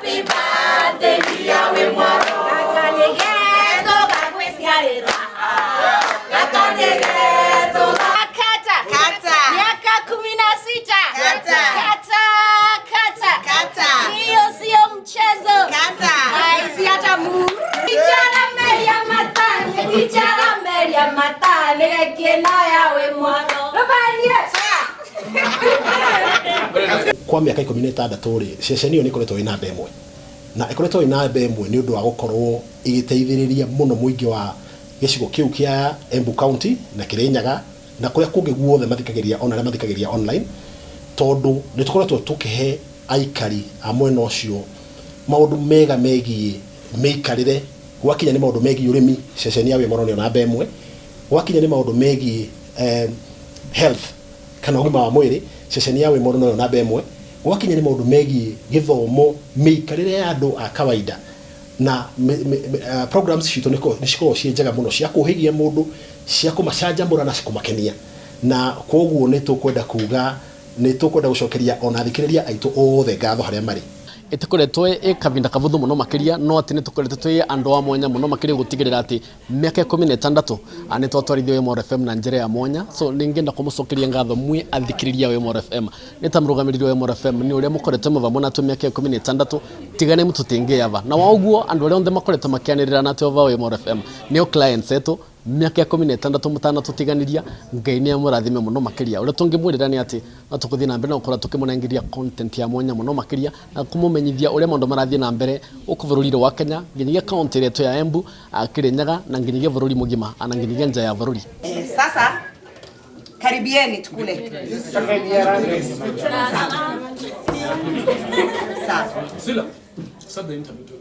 Happy birthday dear we mwaro. Kakanegeto kakwesiarira. Kakanegeto kata. Kata. Miaka 16. Kata. Kata. Kata. Kata. Hiyo sio mchezo. Kata. Haisi hata mu. Kijana Maria Matane. Kijana Maria Matane. Kena yawe mwaro. Robanie. Kwa miaka 16 ri ceceni yo ni koretwo ina ndemwe na ikoretwo ina ndemwe ni undu wa gukorwo igiteithiriria muno muingi wa gicigo kiu kia Embu County na Kirinyaga na kuria kungi guothe mathikagiria ona mathikagiria online tondu ni tukoretwo tukihe aikari a mwena ucio maundu mega megie meikarire gwakinya ni maundu megie urimi ceceni ya we moroni ona ndemwe gwakinya ni maundu megie health kana ugima wa mwiri ceceni ya we moroni ona ndemwe gwakinya ni maundu megie githomo meikarire ya andu a kawaida na programs cito niko nishiko cienjaga muno cia kuhigia mundu cia kumacanja na kumakenia na koguo ni tukwenda kuga ni tukwenda gucokeria ona thikiriria aitu othe ngatho haria mari itukoretwo kavinda kavuthu muno makiria no ati nitukoretwo twi andu a mwanya muno makiria gutigirira ati miaka 16 ani twatwarithio Wemor FM na njira ya mwanya so ningenda kumucokeria ngatho mwi athikiriria Wemor FM nitamrugamiriri Wemor FM ni uria mukoretwo muvamo na tu miaka 16 tigane mututinge yava na waguo andu aria onthe makoretwo makianirira na tu Wemor FM nio clients etu miaka 16 mutana tutiganiria ngai ni amurathime muno makiria uria tungimwirira ni ati no tukuthii na mbere na ukora tukimunengeria content ya mwanya muno makiria na kumumenyithia uria maundu marathii na mbere ukuvururire wa Kenya nginyagia county yetu ya Embu Kirinyaga na nginyagia vururi mugima ana nginyagia nja ya vururi. Sasa karibieni tukule. Sasa. Sila. Sasa interview.